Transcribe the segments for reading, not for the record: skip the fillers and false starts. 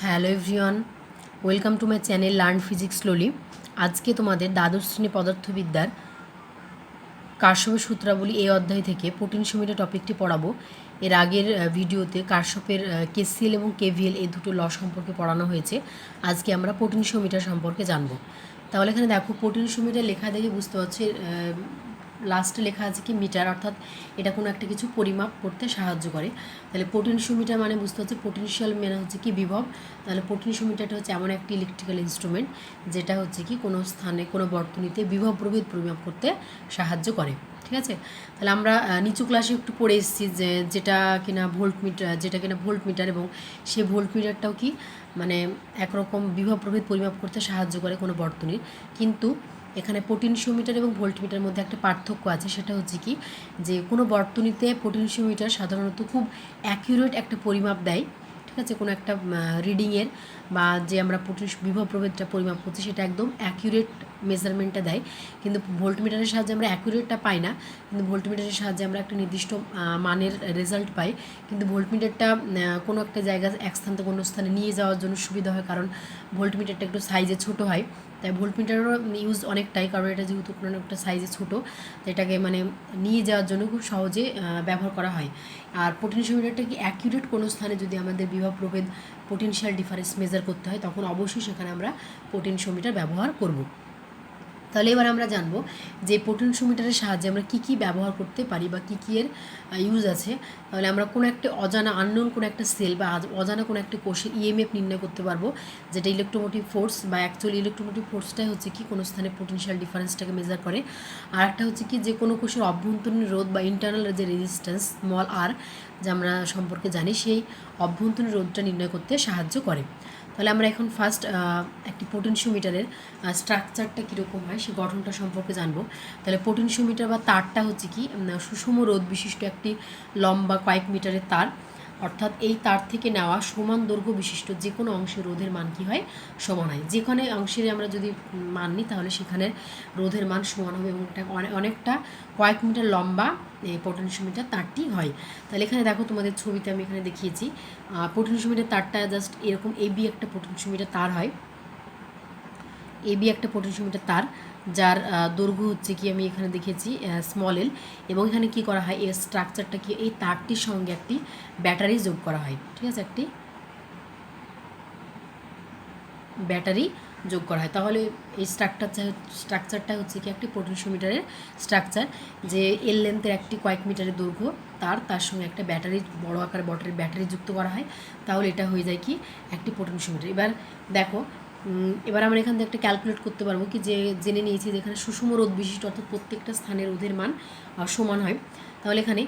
Hello everyone, welcome to my channel learn physics slowly. আজকে তোমাদের দ্বাদশ শ্রেণী পদার্থবিদ্যার কার্শফের সূত্রাবলী এই অধ্যায় থেকে পোটেনশিওমিটার টপিকটি পড়াবো। এর আগের ভিডিওতে কার্শফের কেসিএল এবং কেভিএল এই দুটো ল সম্পর্কে পড়ানো হয়েছে। আজকে আমরা পোটেনশিওমিটার সম্পর্কে জানব। তাহলে এখানে দেখো, পোটেনশিওমিটার লেখা দেখে বুঝতে পারছি লাস্টে লেখা আছে কি মিটার, অর্থাৎ এটা কোনো একটা কিছু পরিমাপ করতে সাহায্য করে। তাহলে পোটেনশিওমিটার মানে বুঝতে হচ্ছে পোটেনশিয়াল মানে হচ্ছে কি বিভব। তাহলে পোটেনশিওমিটারটা হচ্ছে এমন একটি ইলেকট্রিক্যাল ইনস্ট্রুমেন্ট যেটা হচ্ছে কি কোনো স্থানে কোনো বর্তনীতে বিভব প্রভেদ পরিমাপ করতে সাহায্য করে। ঠিক আছে, তাহলে আমরা নিচু ক্লাসে একটু পড়ে এসেছি যে যেটা কিনা ভোল্ট মিটার এবং সেই ভোল্ট মিটারটাও কি মানে একরকম বিভব প্রভেদ পরিমাপ করতে সাহায্য করে কোনো বর্তনীর। কিন্তু এখানে পোটেনশিওমিটার এবং ভোল্টমিটারের মধ্যে একটা পার্থক্য আছে, সেটা হচ্ছে কি যে কোনো বর্তনীতে পোটেনশিওমিটার সাধারণত খুব অ্যাকিউরেট একটা পরিমাপ দেয়। ঠিক আছে, কোনো একটা রিডিংয়ের বা যে আমরা বিভব প্রভেদটা পরিমাপ করছি সেটা একদম অ্যাকিউরেট মেজারমেন্টটা দেয়। কিন্তু ভোল্টমিটারের সাহায্যে আমরা অ্যাকিউরেটটা পাই না, কিন্তু ভোল্টমিটারের সাহায্যে আমরা একটা নির্দিষ্ট মানের রেজাল্ট পাই। কিন্তু ভোল্টমিটারটা কোনো একটা জায়গা এক স্থান থেকে অন্য স্থানে নিয়ে যাওয়ার জন্য সুবিধা হয়, কারণ ভোল্টমিটারটা একটু সাইজে ছোটো হয়। তাই ভোল্টমিটারেরও ইউজ অনেকটাই, কারণ এটা যেহেতু কোনো একটা সাইজে ছোটো, তো এটাকে মানে নিয়ে যাওয়ার জন্য খুব সহজে ব্যবহার করা হয়। আর পোটেনশিওমিটারটা কি অ্যাকিউরেট কোনো স্থানে যদি আমাদের বিভব প্রভেদ পোটেনশিয়াল ডিফারেন্স মেজার করতে হয় তখন অবশ্যই সেখানে আমরা পোটেনশিওমিটার ব্যবহার করব। তাহলে এবার আমরা জানবো যে পোটেনশিওমিটারের সাহায্যে আমরা কী কী ব্যবহার করতে পারি বা কী কী এর ইউজ আছে। তাহলে আমরা কোনো একটা অজানা আননোন কোনো একটা সেল বা অজানা কোনো একটা কোষের ইএমএফ নির্ণয় করতে পারবো, যেটা ইলেকট্রোমোটিভ ফোর্স বা অ্যাকচুয়ালি ইলেকট্রোমোটিভ ফোর্সটাই হচ্ছে কি কোনো স্থানে পোটেনশিয়াল ডিফারেন্সটাকে মেজার করে। আর একটা হচ্ছে কি যে কোনো কোষের অভ্যন্তরীণ রোধ বা ইন্টারনাল যে রেজিস্ট্যান্স স্মল আর যা আমরা সম্পর্কে জানি, সেই অভ্যন্তরীণ রোধটা নির্ণয় করতে সাহায্য করে। তাহলে আমরা এখন ফার্স্ট একটি পোটেনশিওমিটারের স্ট্রাকচারটা কীরকম হয় সে গঠনটা সম্পর্কে জানবো। তাহলে পোটেনশিওমিটার বা তারটা হচ্ছে কি সুষম রোধ বিশিষ্ট একটি লম্বা কয়েক মিটারের তার, অর্থাৎ এই তার থেকে নেওয়া সমান দৈর্ঘ্য বিশিষ্ট যে কোনো অংশের রোধের মান কী হয়, সমান হয়। যেখানে অংশের আমরা যদি মান নিই তাহলে সেখানের রোধের মান সমান হবে এবং এটা অনেকটা কয়েক মিটার লম্বা এই পোটেনশিওমিটার তারটি হয়। তাহলে এখানে দেখো, তোমাদের ছবিতে আমি এখানে দেখিয়েছি পোটেনশিওমিটার তারটা জাস্ট এরকম এবি একটা পোটেনশিওমিটার তার হয়। এবি একটা পোটেনশিওমিটার তার, যার দৈর্ঘ্য হচ্ছে কি আমি এখানে দেখেছি স্মল এল, এবং এখানে কি করা হয়, এর স্ট্রাকচারটা কি এই তারটির সঙ্গে একটি ব্যাটারি যোগ করা হয়। ঠিক আছে, একটি ব্যাটারি যোগ করা হয়। তাহলে এই স্ট্রাকচারটা হচ্ছে কি একটি পোটেনশিওমিটারের স্ট্রাকচার, যে এল লেন্থের একটি কয়েক মিটারের দৈর্ঘ্য তার সঙ্গে একটা ব্যাটারি, বড় আকার ব্যাটারি যুক্ত করা হয়। তাহলে এটা হয়ে যায় কি একটি পোটেনশিওমিটার। এবার দেখো, এবার আমরা এখান থেকে একটা ক্যালকুলেট করতে পারবো কি যে জেনে নিয়েছি যে এখানে সুষম রোধ বিশিষ্ট, অর্থাৎ প্রত্যেকটা স্থানের রোধের মান সমান হয়। তাহলে এখানে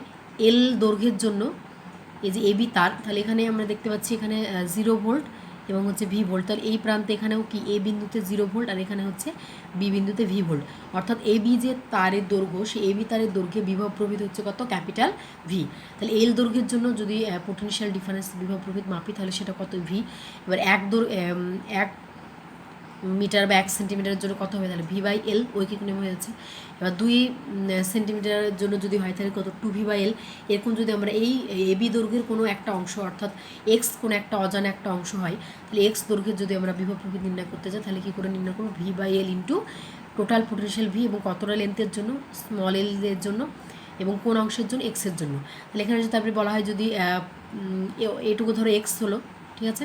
এল দৈর্ঘ্যের জন্য এই যে এবি তার, তাহলে এখানে আমরা দেখতে পাচ্ছি এখানে 0 ভোল্ট এবং হচ্ছে ভি ভোল্ট। তাহলে এই প্রান্তে এখানেও কি এ বিন্দুতে 0 ভোল্ট আর এখানে হচ্ছে বি বিন্দুতে ভি ভোল্ট, অর্থাৎ এবি যে তারের দৈর্ঘ্য, সেই এবি তারের দৈর্ঘ্যে বিভব প্রভেদ হচ্ছে কত, ক্যাপিটাল ভি। তাহলে এল দৈর্ঘ্যের জন্য যদি পোটেনশিয়াল ডিফারেন্স বিভব প্রভেদ মাপি তাহলে সেটা কত, ভি। এবার এক মিটার বা 1 সেন্টিমিটারের জন্য কত হবে, তাহলে ভি বাই এল ঐকিক নিয়ম হয়ে যাচ্ছে। এবার 2 সেন্টিমিটারের জন্য যদি হয় তাহলে কত, 2 ভি বাই এল। এরকম যদি আমরা এই এবি দৈর্ঘ্যের কোনো একটা অংশ, অর্থাৎ এক্স কোনো একটা অজানা একটা অংশ হয়, তাহলে এক্স দৈর্ঘ্যের যদি আমরা বিভব প্রভেদ নির্ণয় করতে চাই তাহলে কী করে নির্ণয় করবো, V by L into total potential V, এবং কতটা লেন্থের জন্য, স্মল এল এর জন্য, এবং কোন অংশের জন্য, এক্সের জন্য। তাহলে এখানে যদি তারপরে বলা হয় যদি এটুকু ধরো এক্স হলো, ঠিক আছে,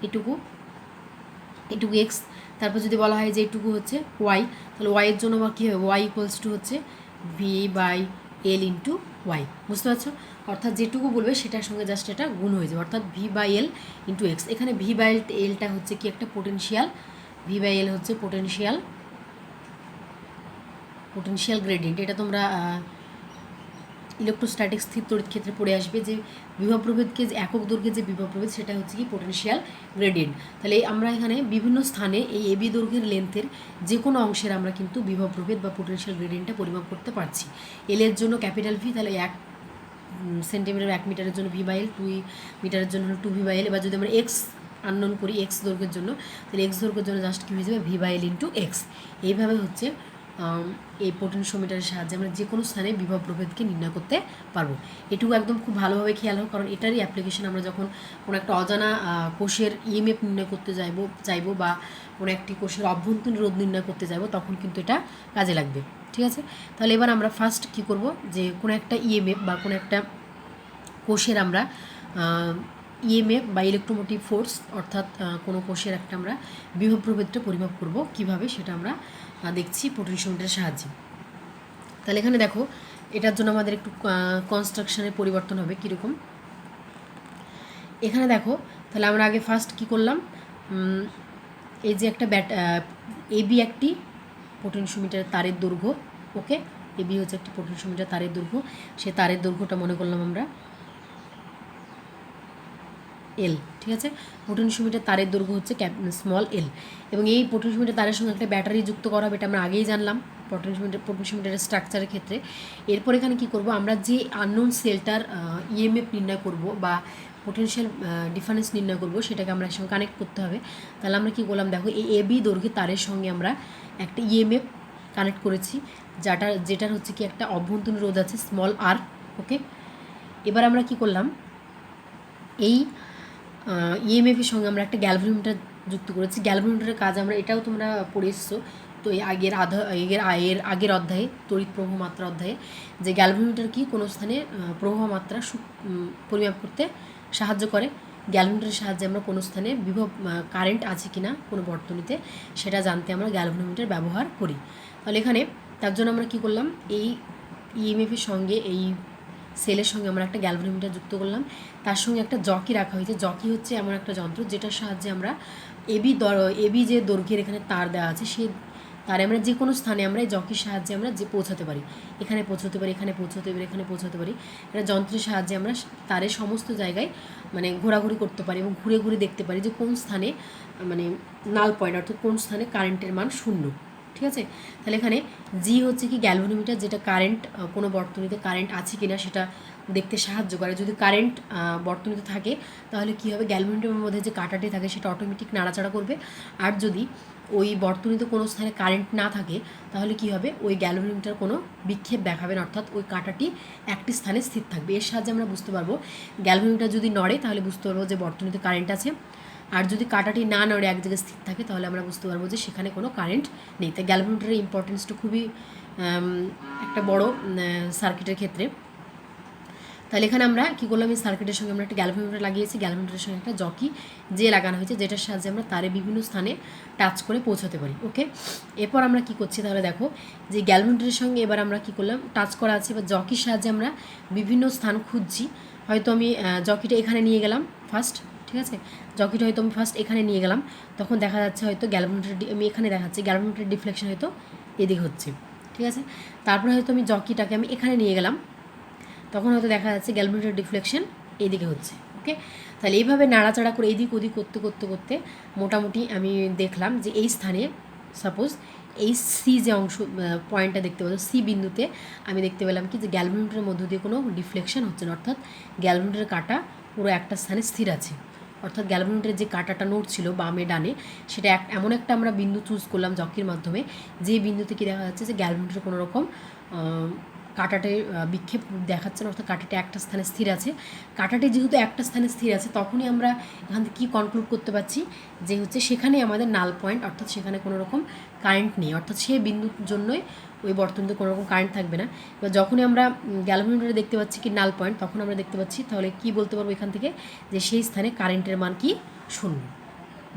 এটুকু এক্স, তারপর যদি বলা হয় যে এইটুকু হচ্ছে ওয়াই, তাহলে ওয়াইয়ের জন্য বা কী হবে, ওয়াই ইকুয়ালস টু হচ্ছে V by L into Y. বুঝতে পারছো, অর্থাৎ যেটুকু বলবে সেটার সঙ্গে জাস্ট এটা গুণ হয়ে যাবে, অর্থাৎ V by L into X. এখানে ভি বাই এলটা হচ্ছে কি একটা পোটেনশিয়াল, ভি বাই এল হচ্ছে পোটেনশিয়াল গ্রেডিয়েন্ট। এটা তোমরা ইলেকট্রোস্ট্যাটিক স্থির তড়িৎ ক্ষেত্রে পড়ে আসবে যে বিভব প্রভেদকে যে একক দৈর্ঘ্যের যে বিভব প্রভেদ সেটা হচ্ছে কি পোটেনশিয়াল গ্রেডিয়েন্ট। তাহলে আমরা এখানে বিভিন্ন স্থানে এই এবি দৈর্ঘ্যের লেন্থের যে কোনো অংশের আমরা কিন্তু বিভব প্রভেদ বা পোটেনশিয়াল গ্রেডিয়েন্টটা পরিমাপ করতে পারছি। এল এর জন্য ক্যাপিটাল ভি, তাহলে 1 সেন্টিমিটার 1 মিটারের জন্য ভি বাই এল, 2 মিটারের জন্য হলো 2 ভি বাই এল। এবার যদি আমরা এক্স আননোন করি এক্স দৈর্ঘ্যের জন্য, তাহলে এক্স দৈর্ঘ্যের জন্য জাস্ট কী হয়ে যাবে, V by L into X. এইভাবে হচ্ছে এই পোটেনশিওমিটারের সাহায্যে আমরা যে কোনো স্থানে বিভব প্রভেদকে নির্ণয় করতে পারবো। এটুকু একদম খুব ভালোভাবে খেয়াল হোক, কারণ এটারই অ্যাপ্লিকেশন আমরা যখন কোনো একটা অজানা কোষের ইএমএফ নির্ণয় করতে চাইবো বা কোনো একটি কোষের অভ্যন্তরীণ রোধ নির্ণয় করতে যাবো, তখন কিন্তু এটা কাজে লাগবে। ঠিক আছে, তাহলে এবার আমরা ফার্স্ট কী করব, যে কোনো একটা ইএমএফ বা কোনো একটা কোষের আমরা ইএমএফ বা ইলেকট্রোমোটিভ ফোর্স অর্থাৎ কোনো কোষের একটা আমরা বিভব প্রভেদটা পরিমাপ করব কিভাবে, সেটা আমরা দেখছি পোটেনশিওমিটারের সাহায্যে। তাহলে এখানে দেখো, এটার জন্য আমাদের একটু কনস্ট্রাকশনের পরিবর্তন হবে। কীরকম, এখানে দেখো, তাহলে আমরা আগে ফার্স্ট কী করলাম, এই যে একটা এবি একটি পোটেনশিওমিটারের তারের দৈর্ঘ্য। ওকে, এবি হচ্ছে একটি পোটেনশিওমিটার তারের দৈর্ঘ্য, সে তারের দৈর্ঘ্যটা মনে করলাম আমরা এল। ঠিক আছে, পোটেনশিওমিটার তারের দৈর্ঘ্য হচ্ছে স্মল এল, এবং এই পোটেনশিওমিটার তারের সঙ্গে একটা ব্যাটারি যুক্ত করা হবে, এটা আমরা আগেই জানলাম পোটেনশিওমিটারের স্ট্রাকচারের ক্ষেত্রে। এরপর এখানে কি করব, আমরা যে আননোন সেলটার ইএমএফ নির্ণয় করব বা পোটেনশিয়াল ডিফারেন্স নির্ণয় করব, সেটাকে আমরা একসঙ্গে কানেক্ট করতে হবে। তাহলে আমরা কী করলাম, দেখো এই এবি দৈর্ঘ্যের তারের সঙ্গে আমরা একটা ইএমএফ কানেক্ট করেছি, যেটার হচ্ছে কি একটা অভ্যন্তরীণ রোধ আছে স্মল আর। ওকে, এবার আমরা কি করলাম, এই ইএমএফের সঙ্গে আমরা একটা গ্যালভানোমিটার যুক্ত করেছি। গ্যালভানোমিটারের কাজ আমরা এটাও তোমরা পড়ে এসছো, তো এই আগের অধ্যায়ে তড়িৎ প্রবাহ মাত্রা অধ্যায়ে, যে গ্যালভানোমিটার কি কোনো স্থানে প্রবাহ মাত্রা পরিমাপ করতে সাহায্য করে। গ্যালভানোমিটারের সাহায্যে আমরা কোনো স্থানে বিভব কারেন্ট আছে কিনা কোনো বর্তনীতে, সেটা জানতে আমরা গ্যালভানোমিটার ব্যবহার করি। তাহলে এখানে তার জন্য আমরা কি করলাম, এই ইএমএফের সঙ্গে এই সেলের সঙ্গে আমরা একটা গ্যালভানোমিটার যুক্ত করলাম, তার সঙ্গে একটা জকি রাখা হয়েছে। জকি হচ্ছে এমন একটা যন্ত্র যেটার সাহায্যে আমরা এবি যে দৈর্ঘ্যের এখানে তার দেওয়া আছে, সেই তারে আমরা যে কোনো স্থানে আমরা এই জকির সাহায্যে আমরা যে পৌঁছাতে পারি, এখানে পৌঁছতে পারি, এখানে পৌঁছতে পারি, এখানে পৌঁছতে পারি। এটা যন্ত্রের সাহায্যে আমরা তারের সমস্ত জায়গায় মানে ঘোরাঘুরি করতে পারি এবং ঘুরে ঘুরে দেখতে পারি যে কোন স্থানে মানে নাল পয়েন্ট, অর্থাৎ কোন স্থানে কারেন্টের মান শূন্য। ঠিক আছে, তাহলে এখানে জি হচ্ছে কি গ্যালভানোমিটার, যেটা কারেন্ট কোনো বর্তনীতে কারেন্ট আছে কিনা সেটা দেখতে সাহায্য করে। যদি কারেন্ট বর্তনীতে থাকে তাহলে কী হবে, গ্যালভানোমিটারের মধ্যে যে কাঁটাটি থাকে সেটা অটোমেটিক নাড়াচাড়া করবে। আর যদি ওই বর্তনীতে কোনো স্থানে কারেন্ট না থাকে তাহলে কী হবে, ওই গ্যালভানোমিটার কোনো বিক্ষেপ দেখাবে না, অর্থাৎ ওই কাঁটাটি একটি স্থানে স্থির থাকবে। এর সাহায্যে আমরা বুঝতে পারবো, গ্যালভানোমিটার যদি নড়ে তাহলে বুঝতে পারবো যে বর্তনীতে কারেন্ট আছে, আর যদি কাঁটাটি না নড়ে এক জায়গায় স্থির থাকে তাহলে আমরা বুঝতে পারবো যে সেখানে কোনো কারেন্ট নেই। তাই গ্যালভানোমিটারের ইম্পর্টেন্সটা খুবই একটা বড় সার্কিটের ক্ষেত্রে। তাহলে এখানে আমরা কী করলাম, এই সার্কিটের সঙ্গে আমরা একটা গ্যালভানোমিটার লাগিয়েছি, গ্যালভানোমিটারের সঙ্গে একটা জকি লাগানো হয়েছে, যেটার সাহায্যে আমরা তারে বিভিন্ন স্থানে টাচ করে পৌঁছাতে পারি। ওকে, এরপর আমরা কি করছি, তাহলে দেখো যে গ্যালভানোমিটারের সঙ্গে এবার আমরা কি করলাম, টাচ করা আছে, এবার জকির সাহায্যে আমরা বিভিন্ন স্থান খুঁজছি। হয়তো আমি জকিটা এখানে নিয়ে গেলাম ফার্স্ট, ঠিক আছে, জকিটা হয়তো আমি ফার্স্ট এখানে নিয়ে গেলাম, তখন দেখা যাচ্ছে হয়তো গ্যালভানোমিটার আমি এখানে দেখাচ্ছি গ্যালভানোমিটার ডিফ্লেকশন হয়তো এদিকে হচ্ছে। ঠিক আছে, তারপরে হয়তো আমি জকিটাকে আমি এখানে নিয়ে গেলাম, তখন হয়তো দেখা যাচ্ছে গ্যালভানোমিটার ডিফ্লেকশন এইদিকে হচ্ছে। ওকে, তাহলে এইভাবে নাড়াচাড়া করে এদিক ওদিক করতে করতে করতে মোটামুটি আমি দেখলাম যে এই স্থানে সাপোজ এই সি যে অংশ পয়েন্টটা দেখতে পাচ্ছ, সি বিন্দুতে আমি দেখতে পেলাম কি যে গ্যালভানোমিটারের মধ্য দিয়ে কোনো ডিফ্লেকশন হচ্ছে না, অর্থাৎ গ্যালভানোমিটারের কাঁটা পুরো একটা স্থানে স্থির আছে। অর্থাৎ গ্যালভানোমিটারের যে কাঁটাটা নড়ছিল বামে ডানে, সেটা এমন একটা আমরা বিন্দু চুজ করলাম জকির মাধ্যমে, যে বিন্দুতে কি দেখা যাচ্ছে যে গ্যালভানোমিটার কোনো রকম কাঁটাটে বিক্ষেপ দেখাচ্ছে না, অর্থাৎ কাঁটাটি একটা স্থানে স্থির আছে। কাঁটাটি যেহেতু একটা স্থানে স্থির আছে, তখনই আমরা এখান থেকে কী কনক্লুড করতে পারছি যে হচ্ছে সেখানে আমাদের নাল পয়েন্ট, অর্থাৎ সেখানে কোনো রকম কারেন্ট নেই, অর্থাৎ সেই বিন্দুর জন্যই ওই বর্তনীতে কোনো রকম কারেন্ট থাকবে না। এবার যখনই আমরা গ্যালভানোমিটারে দেখতে পাচ্ছি কি নাল পয়েন্ট, তখন আমরা দেখতে পাচ্ছি, তাহলে কি বলতে পারবো এখান থেকে, যে সেই স্থানে কারেন্টের মান কি শূন্য।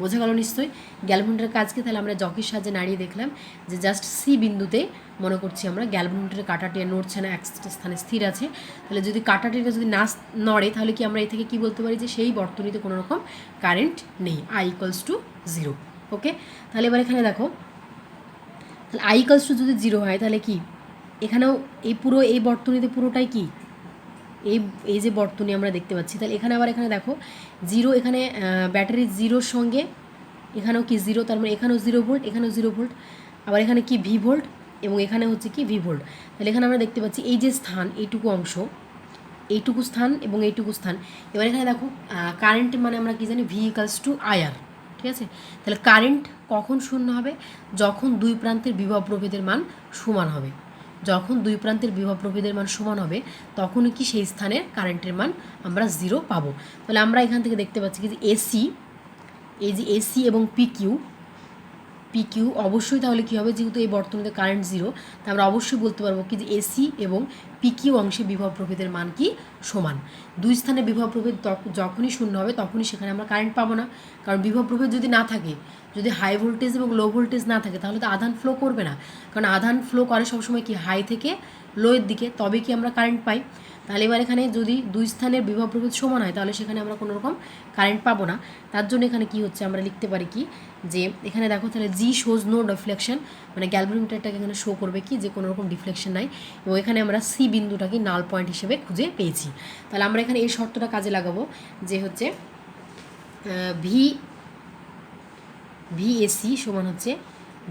বোঝা গেল নিশ্চয়ই গ্যালভানোমিটারের কাজকে। তাহলে আমরা জকির সাহায্যে নাড়িয়ে দেখলাম যে জাস্ট সি বিন্দুতে মনে করছি আমরা গ্যালভানোমিটারের কাঁটাটি নড়ছে না, এক স্থানে স্থির আছে। তাহলে যদি কাঁটাটিটা যদি না নড়ে তাহলে কি আমরা এ থেকে কী বলতে পারি, যে সেই বর্তনীতে কোনো রকম কারেন্ট নেই, I=0। ওকে, তাহলে এবার এখানে দেখো, তাহলে I=0 যদি 0 হয় তাহলে কি এখানেও এই পুরো এই বর্তনীতে পুরোটাই কি এই যে বর্তনী আমরা দেখতে পাচ্ছি, তাহলে এখানে আবার এখানে দেখো 0, এখানে ব্যাটারি 0-র সঙ্গে এখানেও কি 0, তার মানে এখানেও 0 ভোল্ট, এখানেও 0 ভোল্ট, আবার এখানে কি ভি ভোল্ট, এবং এখানে হচ্ছে কি ভি ভোল্ট। তাহলে এখানে আমরা দেখতে পাচ্ছি এই যে স্থান, এইটুকু অংশ, এইটুকু স্থান এবং এইটুকু স্থান। এবার এখানে দেখো কারেন্ট মানে আমরা কি জানি, V=IR। ঠিক আছে, তাহলে কারেন্ট কখন শূন্য হবে? যখন দুই প্রান্তের বিভব প্রভেদের মান সমান হবে। যখন দুই প্রান্তের বিভব প্রভেদের মান সমান হবে তখনই কি সেই স্থানের কারেন্টের মান আমরা 0 পাবো। তাহলে আমরা এখান থেকে দেখতে পাচ্ছি কি যে এসি, এই যে এসি এবং পিকিউ অবশ্যই তাহলে কী হবে, যেহেতু এই বর্তনীতে কারেন্ট 0, তা আমরা অবশ্যই বলতে পারবো কি যে এসি এবং পিকিউ অংশে বিভব প্রভেদের মান কি সমান। দুই স্থানে বিভব প্রভেদ যখনই শূন্য হবে তখনই সেখানে আমরা কারেন্ট পাবো না, কারণ বিভব প্রভেদ যদি না থাকে, যদি হাই ভোল্টেজ এবং লো ভোল্টেজ না থাকে তাহলে তো আধান ফ্লো করবে না, কারণ আধান ফ্লো করে সবসময় কি হাই থেকে লোয়ের দিকে, তবে কি আমরা কারেন্ট পাই। তাহলে এবার এখানে যদি দুই স্থানের বিভব প্রভেদ সমান হয় তাহলে সেখানে আমরা কোনো রকম কারেন্ট পাবো না। তার জন্য এখানে কি হচ্ছে, আমরা লিখতে পারি কি যে এখানে দেখো তাহলে জি শোজ নো ডিফ্লেকশন, মানে গ্যালভানোমিটারটাকে এখানে শো করবে কি যে কোনো রকম ডিফ্লেকশন নাই, এবং এখানে আমরা সি বিন্দুটাকে নাল পয়েন্ট হিসেবে খুঁজে পেয়েছি। তাহলে আমরা এখানে এই শর্তটা কাজে লাগাবো যে হচ্ছে ভিএসি সমান হচ্ছে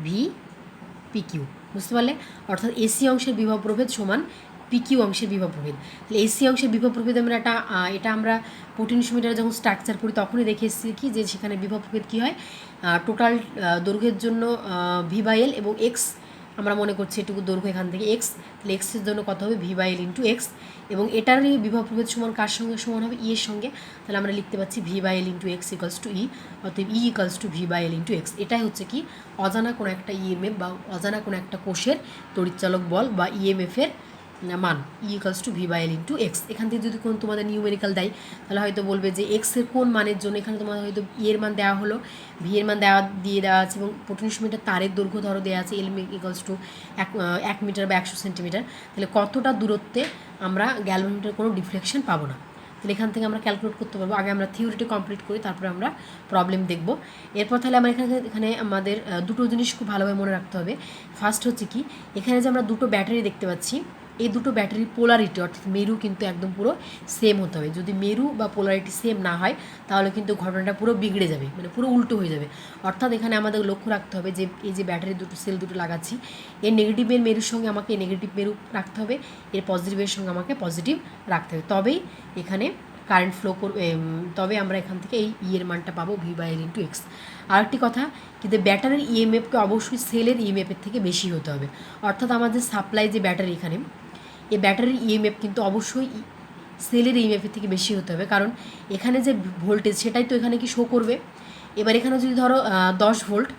ভিপিকিউ, বুঝতে পারলে? অর্থাৎ এসি অংশের বিভব প্রভেদ সমান পিকিউ অংশের বিভব প্রভেদ। তাহলে এসি অংশের বিভব প্রভেদ আমরা এটা আমরা পোটেনশিওমিটারে যখন স্ট্রাকচার করি তখনই দেখে এসেছি কি যে সেখানে বিভব প্রভেদ কী হয়, টোটাল দৈর্ঘ্যের জন্য ভি/এল এবং এক্স, আমরা মনে করছি এটুকু দৈর্ঘ্য এখান থেকে এক্স, তাহলে এক্সের জন্য কত হবে ভি/এল ইন্টু এক্স, এবং এটারই বিভব প্রভেদ সমান কার সঙ্গে সমান হবে, ই এর সঙ্গে। তাহলে আমরা লিখতে পাচ্ছি ভি/এল ইন্টু এক্স ইকালস টু ই, অতএব ই ইকালস টু ভি/এল ইন্টু এক্স। এটাই হচ্ছে কি অজানা কোনো একটা ইএমএফ বা অজানা কোনো একটা কোষের তড়িৎচালক বল বা ইএমএফের মান, ই ইকালস টু ভি/এল ইন্টু এক্স। এখান থেকে যদি কোনো তোমাদের নিউমেরিক্যাল দেয় তাহলে হয়তো বলবে যে এক্সের কোন মানের জন্য, এখানে তোমাদের হয়তো ই এর মান দেওয়া হলো, ভি এর মান দেওয়া আছে, এবং পোটেনশিওমিটার তারের দৈর্ঘ্য ধরো দেওয়া আছে এল ইকালস টু 1 মিটার বা 100 সেন্টিমিটার। তাহলে কতটা দূরত্বে আমরা গ্যালভানোমিটার কোনো ডিফ্লেকশন পাবো না। তাহলে এখান থেকে আমরা ক্যালকুলেট করতে পারবো। আগে আমরা থিওরিটি কমপ্লিট করি, তারপরে আমরা প্রবলেম দেখব। এরপর তাহলে আমরা এখানে আমাদের দুটো জিনিস খুব ভালোভাবে মনে রাখতে হবে। ফার্স্ট হচ্ছে কি, এখানে যে আমরা দুটো ব্যাটারি দেখতে পাচ্ছি, এই দুটো ব্যাটারির পোলারিটি অর্থাৎ মেরু কিন্তু একদম পুরো সেম হতে হবে। যদি মেরু বা পোলারিটি সেম না হয় তাহলে কিন্তু ঘটনাটা পুরো বিগড়ে যাবে, মানে পুরো উল্টো হয়ে যাবে। অর্থাৎ এখানে আমাদের লক্ষ্য রাখতে হবে যে এই যে ব্যাটারি সেল দুটো লাগাচ্ছি, এর নেগেটিভের মেরুর সঙ্গে আমাকে নেগেটিভ মেরু রাখতে হবে, এর পজিটিভের সঙ্গে আমাকে পজিটিভ রাখতে হবে, তবেই এখানে কারেন্ট ফ্লো করবে, তবে আমরা এখান থেকে এই ই এর মানটা পাবো ভি/এল ইন্টু এক্স। আরেকটি কথা, কিন্তু ব্যাটারির ইএমএফকে অবশ্যই সেলের ইএমএফের থেকে বেশি হতে হবে। অর্থাৎ আমাদের সাপ্লাই যে ব্যাটারি, এখানে এই ব্যাটারির ইএমএফ কিন্তু অবশ্যই সেলের ইএমএফের থেকে বেশি হতে হবে, কারণ এখানে যে ভোল্টেজ সেটাই তো এখানে কি শো করবে। এবার এখানে যদি ধরো 10 ভোল্ট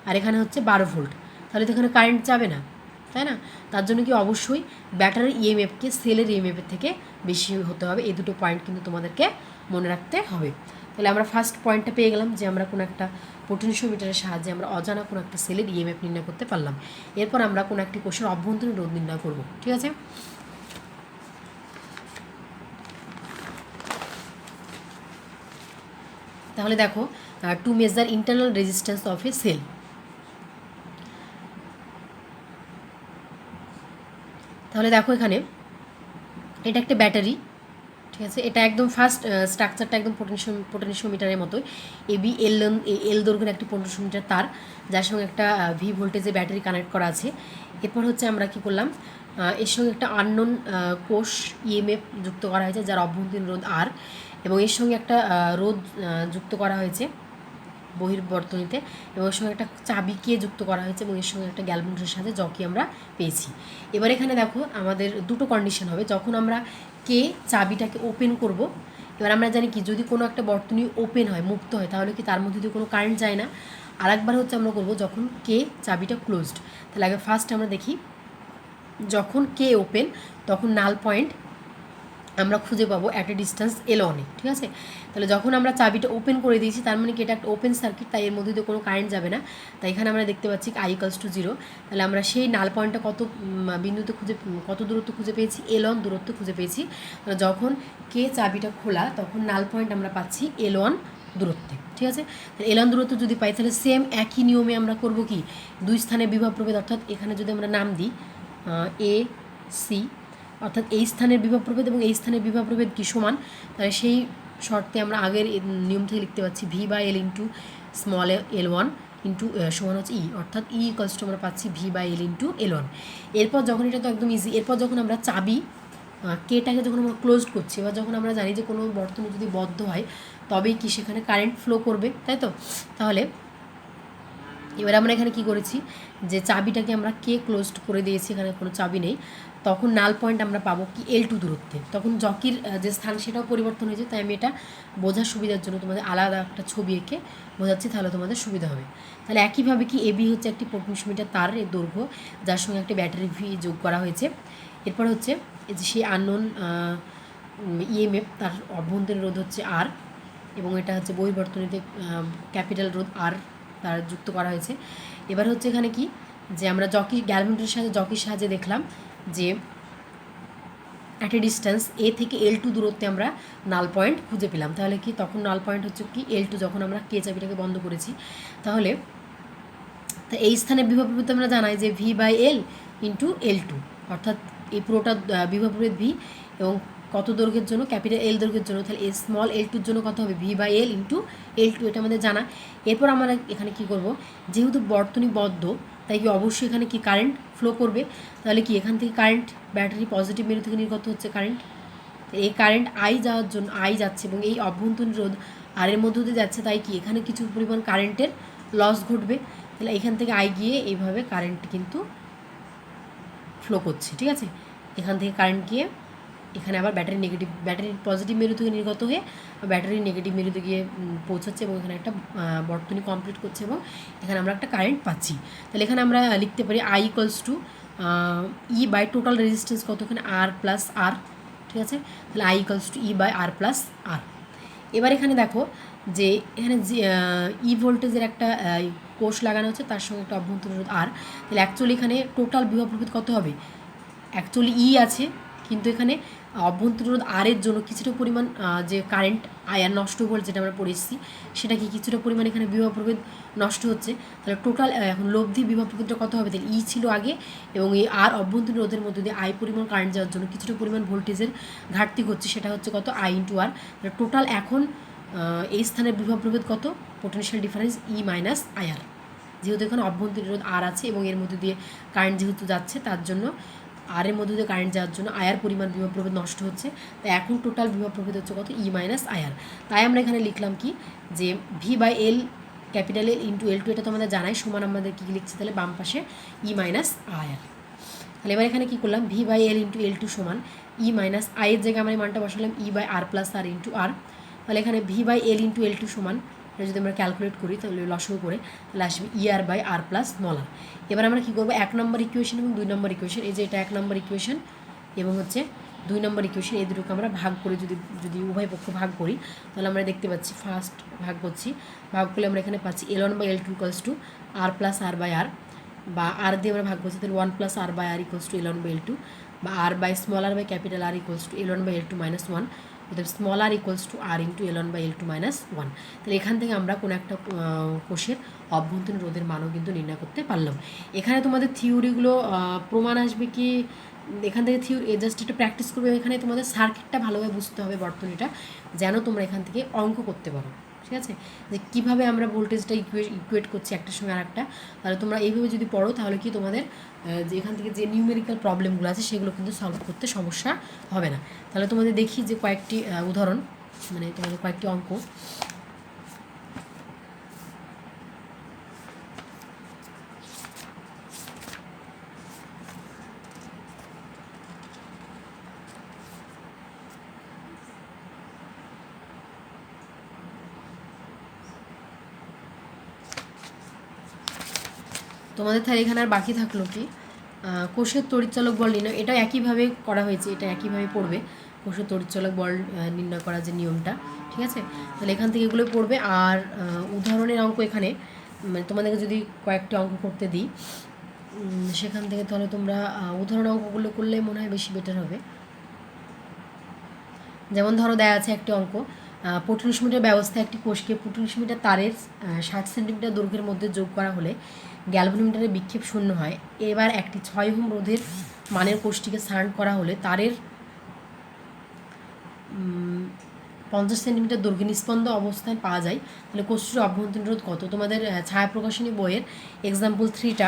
আর এখানে হচ্ছে 12 ভোল্ট, তাহলে তো এখানে কারেন্ট যাবে না, তাই না? তার জন্য কি অবশ্যই ব্যাটারির ইএমএফকে সেলের ইএমএফের থেকে বেশি হতে হবে। এই দুটো পয়েন্ট কিন্তু তোমাদেরকে মনে রাখতে হবে। তাহলে আমরা ফার্স্ট পয়েন্টটা পেয়ে গেলাম যে আমরা কোনো একটা পোটেনশিওমিটারের সাহায্যে আমরা অজানা কোনো একটা সেলের ইএমএফ নির্ণয় করতে পারলাম। এরপর আমরা কোনো একটি কোষের অভ্যন্তরীণ রোধ নির্ণয় করব, ঠিক আছে? তাহলে দেখো, to measure internal resistance of a cell. তাহলে দেখো এখানে এটা একটা ব্যাটারি, ঠিক আছে? এটা একদম ফার্স্ট স্ট্রাকচারটা একদম পোটেনশিওমিটারের মতোই। এবি এল দৈর্ঘ্যের একটি পোটেনশিওমিটার তার, যার সঙ্গে একটা ভি ভোল্টেজের ব্যাটারি কানেক্ট করা আছে। এরপর হচ্ছে আমরা কি করলাম, এর সঙ্গে একটা আননোন কোষ ইএমএফ যুক্ত করা হয়েছে যার অভ্যন্তরীণ রোধ আর, এবং এর সঙ্গে একটা রোধ যুক্ত করা হয়েছে বহির্বর্তনীতে, এবং এর সঙ্গে একটা চাবিকে যুক্ত করা হয়েছে, এবং এর সঙ্গে একটা গ্যালভানোমিটারের সাথে জকি আমরা পেয়েছি। এবার এখানে দেখো আমাদের দুটো কন্ডিশন হবে যখন আমরা কে চাবিটাকে ওপেন করব। এবার আমরা জানি কি, যদি কোনো একটা বর্তনী ওপেন হয়, মুক্ত হয়, তাহলে কি তার মধ্যে দিয়ে কোনো কারেন্ট যায় না। আর একবার হচ্ছে আমরা করব যখন কে চাবিটা ক্লোজড। তাহলে আগে ফার্স্ট আমরা দেখি, যখন কে ওপেন তখন নাল পয়েন্ট আমরা খুঁজে পাবো অ্যাট এ ডিস্টেন্স L1, ঠিক আছে? তাহলে যখন আমরা চাবিটা ওপেন করে দিয়েছি তার মানে কি এটা একটা ওপেন সার্কিট, তাই এর মধ্যে দিয়ে কোনো কারেন্ট যাবে না। তাই এখানে আমরা দেখতে পাচ্ছি I ইকুয়ালস টু 0। তাহলে আমরা সেই নাল পয়েন্টটা বিন্দুতে কত দূরত্ব খুঁজে পেয়েছি, L1 দূরত্ব খুঁজে পেয়েছি। তাহলে যখন কে চাবিটা খোলা তখন নাল পয়েন্ট আমরা পাচ্ছি L1 দূরত্বে, ঠিক আছে? তাহলে L1 দূরত্ব যদি পাই তাহলে সেম একই নিয়মে আমরা করব কি, দুই স্থানে বিভব প্রভেদ, অর্থাৎ এখানে যদি আমরা নাম দিই এ সি, অর্থাৎ এই স্থানের বিভব প্রভেদ এবং এই স্থানের বিভব প্রভেদ কি সমান, তাহলে সেই শর্তে আমরা আগের নিয়ম থেকে লিখতে পাচ্ছি ভি/এল ইন্টু স্মল L1 ইন্টু সমান হচ্ছে ই, অর্থাৎ ই ইকুয়ালস টু আমরা পাচ্ছি ভি/এল ইন্টু L1। এরপর যখন এটা তো একদম ইজি, এরপর যখন আমরা চাবি কেটাকে যখন আমরা ক্লোজ করছি, এবার যখন আমরা জানি যে কোনো বর্তনী যদি বদ্ধ হয় তবেই কি সেখানে কারেন্ট ফ্লো করবে, তাই তো? তাহলে এবার আমরা এখানে কি করেছি, যে চাবিটাকে আমরা কে ক্লোজড করে দিয়েছি, এখানে কোনো চাবি নেই, তখন নাল পয়েন্ট আমরা পাবো কি L2 দূরত্বে। তখন জকির যে স্থান সেটাও পরিবর্তন হয়েছে, তাই আমি এটা বোঝার সুবিধার জন্য তোমাদের আলাদা একটা ছবি এঁকে বোঝাচ্ছি, তাহলে তোমাদের সুবিধা হবে। তাহলে একইভাবে কি AB হচ্ছে একটি পোটেনশিওমিটার তারের দৈর্ঘ্য, যার সঙ্গে একটি ব্যাটারি ভি যোগ করা হয়েছে। এরপর হচ্ছে এই যে সেই আননোন EMF, তার অভ্যন্তরীণ রোধ হচ্ছে R, এবং এটা হচ্ছে বহির্বর্তনীতে ক্যাপিটাল রোধ R তার যুক্ত করা হয়েছে। এবার হচ্ছে এখানে কি, যে আমরা গ্যালভোমিটারের সাথে জকির সাহায্যে দেখলাম যে অ্যাট এ ডিস্টেন্স A থেকে L2 দূরত্বে আমরা নাল পয়েন্ট খুঁজে পেলাম। তাহলে কি, তখন নাল পয়েন্ট হচ্ছে কি L2, যখন আমরা কে চাবিটাকে বন্ধ করেছি। তাহলে এই স্থানে বিভব প্রভেদ আমরা জানাই যে V/L ইন্টু L2, অর্থাৎ এই পুরোটা বিভব প্রভেদ V, এবং কত দৈর্ঘ্যের জন্য, ক্যাপিটাল L দৈর্ঘ্যের জন্য, তাহলে এই স্মল L2 জন্য কত হবে, V/L ইন্টু L2, এটা আমাদের জানা। এরপর আমরা এখানে কি করব, যেহেতু বর্তনী বদ্ধ, তাই কি অবশ্যই এখানে কি কারেন্ট ফ্লো করবে। তাহলে কি এখান থেকে কারেন্ট, ব্যাটারি পজিটিভ মেরু থেকে নির্গত হচ্ছে কারেন্ট, এই কারেন্ট I যাওয়ার জন্য I যাচ্ছে, এবং এই অভ্যন্তরীণ রোধ আর এর মধ্য দিয়ে যাচ্ছে, তাই কি এখানে কিছু পরিমাণ কারেন্টের লস ঘটবে। তাহলে এখান থেকে I গিয়ে এইভাবে কারেন্ট কিন্তু ফ্লো করছে, ঠিক আছে। এখান থেকে কারেন্ট গিয়ে এখানে আবার ব্যাটারির পজিটিভ মেরু থেকে নির্গত হয়ে ব্যাটারির নেগেটিভ মেরুতে গিয়ে পৌঁছাচ্ছে, এবং এখানে একটা বর্তনী কমপ্লিট করছে, এবং এখানে আমরা একটা কারেন্ট পাচ্ছি। তাহলে এখানে আমরা লিখতে পারি I = E by total resistance কত, এখানে R প্লাস R, ঠিক আছে। তাহলে I = E/R প্লাস R। এবার এখানে দেখো যে এখানে যে ভোল্টেজের একটা কোষ লাগানো হচ্ছে, তার সঙ্গে একটা অভ্যন্তরীণ রোধ R। তাহলে অ্যাকচুয়ালি এখানে টোটাল বিভব প্রভেদ কত হবে, অ্যাকচুয়ালি আছে, কিন্তু এখানে অভ্যন্তরীণ রোধ R এর জন্য কিছুটা পরিমাণ যে কারেন্ট আয়ার নষ্ট ভোল্ট যেটা আমরা পড়ে এসেছি, সেটা কি কিছুটা পরিমাণ এখানে বিভব প্রভেদ নষ্ট হচ্ছে। তাহলে টোটাল এখন লব্ধি বিভব প্রভেদটা কত হবে, তাহলে ছিল আগে, এবং এই R অভ্যন্তরীণ রোধের মধ্যে দিয়ে I পরিমাণ কারেন্ট যাওয়ার জন্য কিছুটা পরিমাণ ভোল্টেজের ঘাটতি হচ্ছে, সেটা হচ্ছে কত, I × R। তাহলে টোটাল এখন এই স্থানের বিভব প্রভেদ কত, পোটেনশিয়াল ডিফারেন্স E-IR, যেহেতু এখানে অভ্যন্তরীণ রোধ R আছে, এবং এর মধ্যে দিয়ে কারেন্ট যেহেতু যাচ্ছে, তার জন্য আর এর মধ্যে দিয়ে কারেন্ট যাওয়ার জন্য আয়ার পরিমাণ বিভব প্রভেদ নষ্ট হচ্ছে। তাই এখন টোটাল বিভব প্রভেদ হচ্ছে কত, E-IR। তাই আমরা এখানে লিখলাম কি, যে V/L capital L into L2, এটা তো আমাদের জানাই, সমান আমাদের কী লিখছি, তাহলে বাম পাশে E-IR। তাহলে এবার এখানে কী করলাম, V/L ইন্টু L2 সমান E-I এর জায়গায় আমরা এই মানটা বসালাম E/R plus R into R। তাহলে এখানে V/L ইন্টু L2 সমান, যদি আমরা ক্যালকুলেট করি তাহলে লসও করে, তাহলে আসবে ER/R প্লাস r। এবার আমরা কী করবো, 1 নম্বর ইকুয়েশন এবং 2 নম্বর ইকুয়েশন, এই যে এটা 1 নম্বর ইকুয়েশন এবং হচ্ছে 2 নম্বর ইকুয়েশন, এই দুটোকে আমরা ভাগ করে যদি উভয় পক্ষ ভাগ করি, তাহলে আমরা দেখতে পাচ্ছি, ফার্স্ট ভাগ করছি, ভাগ করলে আমরা এখানে পাচ্ছি L1/L2 = R প্লাস R/R, বা R দিয়ে আমরা ভাগ করছি, তাহলে 1 প্লাস R/R = L1/L2, বা R by small r by capital R = L1/L2 - 1, অর্থাৎ small r = R into L1/L2 - 1। তাহলে এখান থেকে আমরা কোনো একটা কোষের অভ্যন্তরীণ রোধের মানও কিন্তু নির্ণয় করতে পারলাম। এখানে তোমাদের থিওরিগুলো প্রমাণ আসবে কি, এখান থেকে থিওরি জাস্ট একটা প্র্যাকটিস করবে, এখানে তোমাদের সার্কিটটা ভালোভাবে বুঝতে হবে, বর্তনীটা, যেন তোমরা এখান থেকে অঙ্ক করতে পারো, ঠিক আছে, যে কীভাবে আমরা ভোল্টেজটা ইকুয়েট করছি একটার সঙ্গে আর একটা। তাহলে তোমরা এইভাবে যদি পড়ো, তাহলে কি তোমাদের যে এখান থেকে যে নিউমেরিক্যাল প্রবলেমগুলো আছে সেগুলো কিন্তু সলভ করতে সমস্যা হবে না। তাহলে তোমাদের দেখি যে কয়েকটি উদাহরণ, মানে তোমাদের কয়েকটি অঙ্ক। তোমাদের তাহলে এখানে আর বাকি থাকলো কি, কোষের তড়িৎচালক বল নির্ণয়, এটা একইভাবে করা হয়েছে, এটা একইভাবে পড়বে, কোষের তড়িৎচালক বল নির্ণয় করার যে নিয়মটা, ঠিক আছে। তাহলে এখান থেকে এগুলো পড়বে। আর উদাহরণের অঙ্ক এখানে মানে তোমাদেরকে যদি কয়েকটি অঙ্ক করতে দিই, সেখান থেকে তাহলে তোমরা উদাহরণ অঙ্কগুলো করলে মনে হয় বেশি বেটার হবে। যেমন ধরো দেয়া আছে একটি অঙ্ক, পোটেনশিওমিটার ব্যবস্থায় একটি কোষকে পোটেনশিওমিটার তারের 60 সেন্টিমিটার দৈর্ঘ্যের মধ্যে যোগ করা হলে গ্যালভানোমিটারের বিক্ষেপ শূন্য হয়। এবার একটি 6 ওহম রোধের মানের কোষটিকে সারাউন্ড করা হলে তারের 50 সেন্টিমিটার দৈর্ঘ্যে নিস্পন্দ অবস্থায় পাওয়া যায়। তাহলে কোষটির অভ্যন্তরীণ রোধ কত, তোমাদের ছায়া প্রকাশনী বইয়ের এক্সাম্পল 3টা।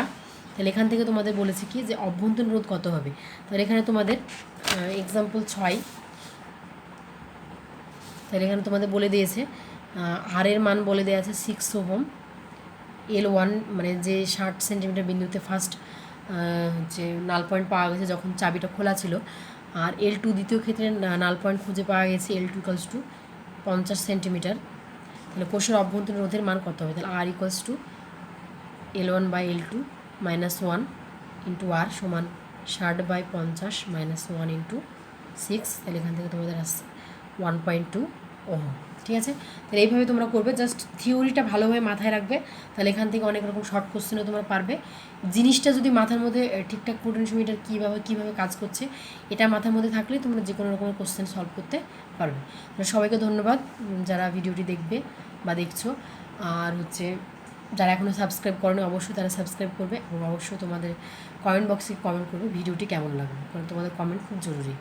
তাহলে এখান থেকে তোমাদের বলেছে কি, যে অভ্যন্তরীণ রোধ কত হবে। তাহলে এখানে তোমাদের এক্সাম্পল 6, তাহলে এখানে তোমাদের বলে দিয়েছে আর এর মান বলে দেওয়া আছে 6 ওহম, L1 মানে যে 60 সেন্টিমিটার বিন্দুতে ফার্স্ট হচ্ছে নাল পয়েন্ট পাওয়া গেছে যখন চাবিটা খোলা ছিল, আর L2 দ্বিতীয় ক্ষেত্রে নাল পয়েন্ট খুঁজে পাওয়া গেছে L2 ইকুয়ালস টু 50 সেন্টিমিটার। তাহলে কোষের অভ্যন্তরীণ রোধের মান কত হবে? তাহলে R equals to L1 by L2 minus 1 into R সমান 60 বাই 50 মাইনাস 1 ইন্টু 6। তাহলে এখান থেকে তোমাদের আসছে 1.2 ওহম। ঠিক আছে, তাহলে এইভাবে তোমরা করবে, জাস্ট থিওরিটা ভালোভাবে মাথায় রাখবে, তাহলে এখান থেকে অনেক রকম শর্ট কোশ্চেনও তোমরা পারবে। জিনিসটা যদি মাথার মধ্যে ঠিকঠাক পোটেনশিওমিটার কীভাবে কাজ করছে এটা মাথার মধ্যে থাকলে তোমরা যে কোনো রকমের কোশ্চেন সলভ করতে পারবে। তাহলে সবাইকে ধন্যবাদ যারা ভিডিওটি দেখবে বা দেখছো, আর হচ্ছে যারা এখনও সাবস্ক্রাইব করেনি অবশ্যই তারা সাবস্ক্রাইব করবে, এবং অবশ্যই তোমাদের কমেন্ট বক্সে কমেন্ট করবে ভিডিওটি কেমন লাগবে, কারণ তোমাদের কমেন্ট খুব জরুরি।